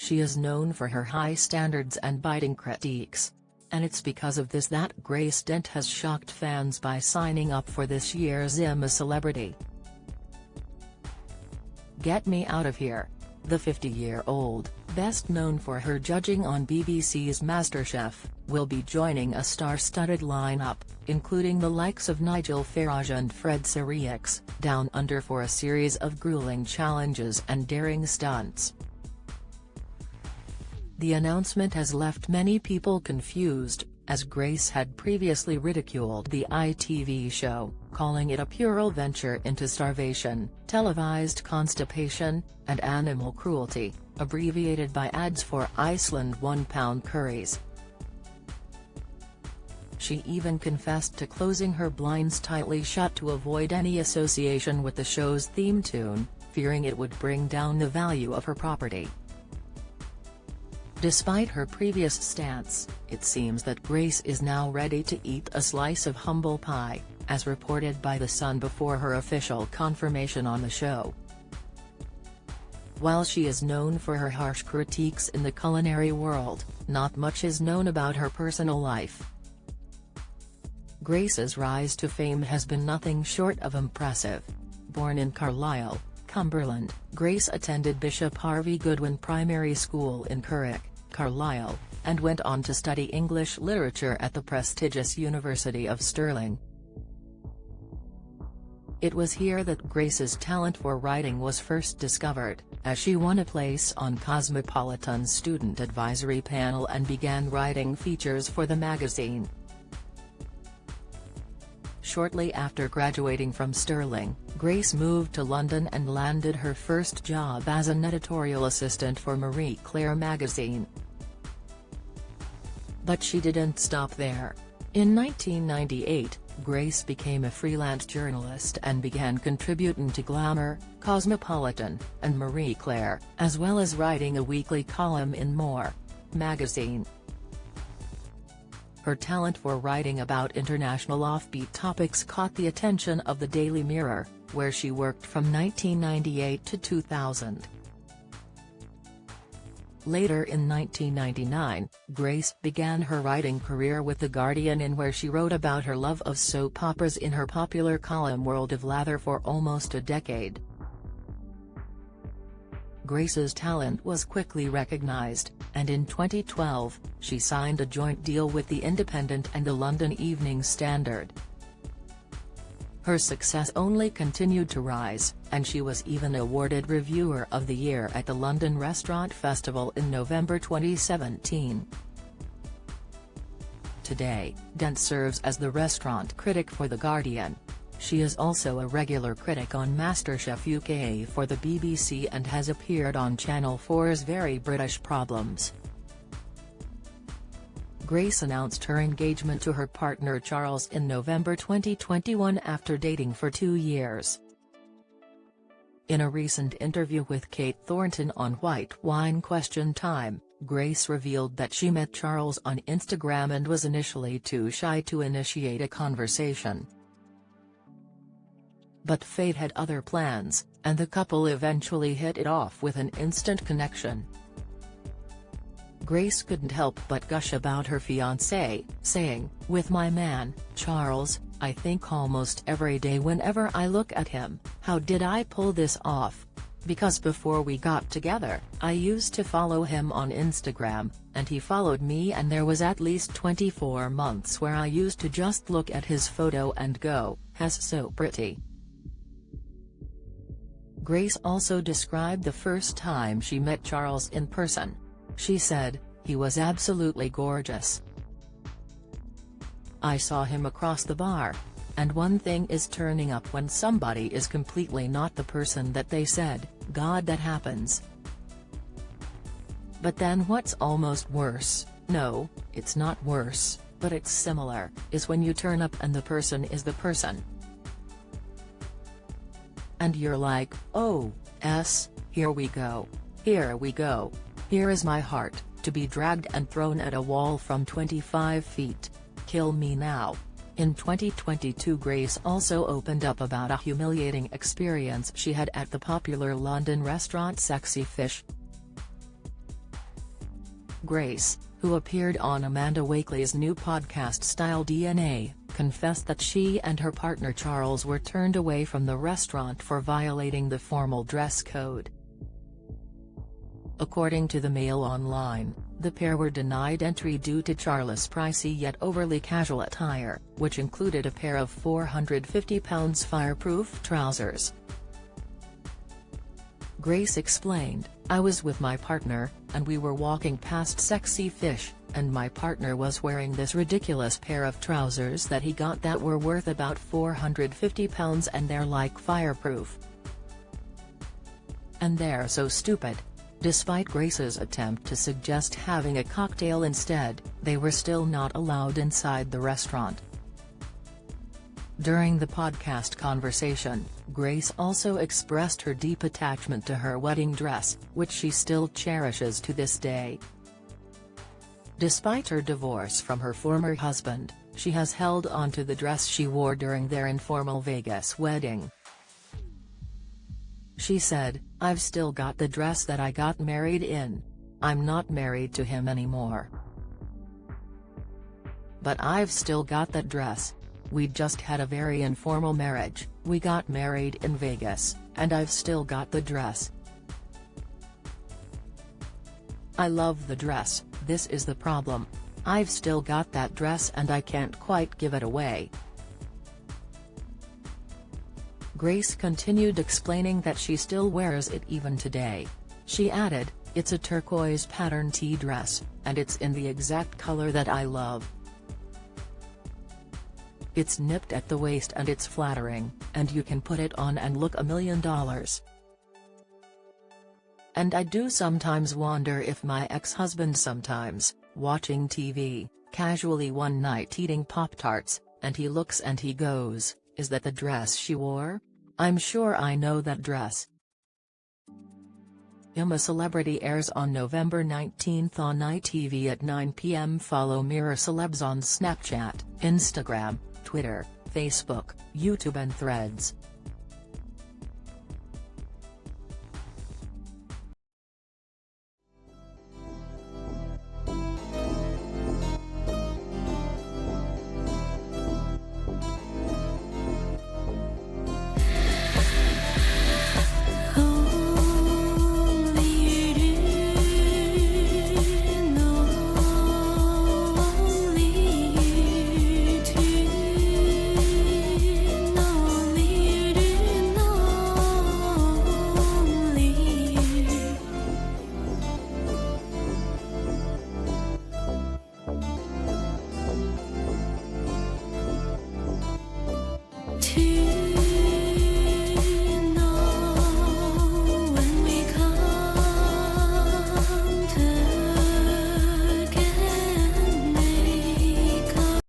She is known for her high standards and biting critiques. And it's because of this that Grace Dent has shocked fans by signing up for this year's I'm a Celebrity. Get me out of here. The 50-year-old, best known for her judging on BBC's MasterChef, will be joining a star-studded lineup, including the likes of Nigel Farage and Fred Sirieix, Down Under for a series of grueling challenges and daring stunts. The announcement has left many people confused, as Grace had previously ridiculed the ITV show, calling it a puerile venture into starvation, televised constipation, and animal cruelty, abbreviated by ads for Iceland £1 curries. She even confessed to closing her blinds tightly shut to avoid any association with the show's theme tune, fearing it would bring down the value of her property. Despite her previous stance, it seems that Grace is now ready to eat a slice of humble pie, as reported by The Sun before her official confirmation on the show. While she is known for her harsh critiques in the culinary world, not much is known about her personal life. Grace's rise to fame has been nothing short of impressive. Born in Carlisle, Cumberland, Grace attended Bishop Harvey Goodwin Primary School in Curragh, Carlisle, and went on to study English literature at the prestigious University of Stirling. It was here that Grace's talent for writing was first discovered, as she won a place on Cosmopolitan's student advisory panel and began writing features for the magazine. Shortly after graduating from Stirling, Grace moved to London and landed her first job as an editorial assistant for Marie Claire magazine. But she didn't stop there. In 1998, Grace became a freelance journalist and began contributing to Glamour, Cosmopolitan, and Marie Claire, as well as writing a weekly column in More magazine. Her talent for writing about international offbeat topics caught the attention of the Daily Mirror, where she worked from 1998 to 2000. Later in 1999, Grace began her writing career with The Guardian, in where she wrote about her love of soap operas in her popular column World of Lather for almost a decade. Grace's talent was quickly recognized, and in 2012, she signed a joint deal with The Independent and the London Evening Standard. Her success only continued to rise, and she was even awarded Reviewer of the Year at the London Restaurant Festival in November 2017. Today, Dent serves as the restaurant critic for The Guardian. She is also a regular critic on MasterChef UK for the BBC and has appeared on Channel 4's Very British Problems. Grace announced her engagement to her partner Charles in November 2021 after dating for 2 years. In a recent interview with Kate Thornton on White Wine Question Time, Grace revealed that she met Charles on Instagram and was initially too shy to initiate a conversation. But fate had other plans, and the couple eventually hit it off with an instant connection. Grace couldn't help but gush about her fiancé, saying, "With my man, Charles, I think almost every day whenever I look at him, how did I pull this off? Because before we got together, I used to follow him on Instagram, and he followed me, and there was at least 24 months where I used to just look at his photo and go, he's so pretty." Grace also described the first time she met Charles in person. She said, "He was absolutely gorgeous. I saw him across the bar. And one thing is turning up when somebody is completely not the person that they said. God, that happens. But then what's almost worse, no, it's not worse, but it's similar, is when you turn up and the person is the person. And you're like, oh, here we go. Here we go. Here is my heart, to be dragged and thrown at a wall from 25 feet. Kill me now." In 2022, Grace also opened up about a humiliating experience she had at the popular London restaurant Sexy Fish. Grace, who appeared on Amanda Wakely's new podcast Style DNA, confessed that she and her partner Charles were turned away from the restaurant for violating the formal dress code. According to the Mail Online, the pair were denied entry due to Charles' pricey yet overly casual attire, which included a pair of £450 fireproof trousers. Grace explained, "I was with my partner, and we were walking past Sexy Fish, and my partner was wearing this ridiculous pair of trousers that he got that were worth about £450 and they're like fireproof. And they're so stupid." Despite Grace's attempt to suggest having a cocktail instead, they were still not allowed inside the restaurant. During the podcast conversation, Grace also expressed her deep attachment to her wedding dress, which she still cherishes to this day. Despite her divorce from her former husband, she has held on to the dress she wore during their informal Vegas wedding. She said, "I've still got the dress that I got married in. I'm not married to him anymore. But I've still got that dress. We just had a very informal marriage, we got married in Vegas, and I've still got the dress. I love the dress, this is the problem. I've still got that dress and I can't quite give it away." Grace continued explaining that she still wears it even today. She added, "It's a turquoise pattern tea dress, and it's in the exact color that I love. It's nipped at the waist and it's flattering, and you can put it on and look $1,000,000. And I do sometimes wonder if my ex-husband sometimes, watching TV, casually one night eating Pop-Tarts, and he looks and he goes, 'Is that the dress she wore? I'm sure I know that dress.'" I'm a Celebrity airs on November 19 on ITV at 9 p.m. Follow Mirror Celebs on Snapchat, Instagram, Twitter, Facebook, YouTube and Threads.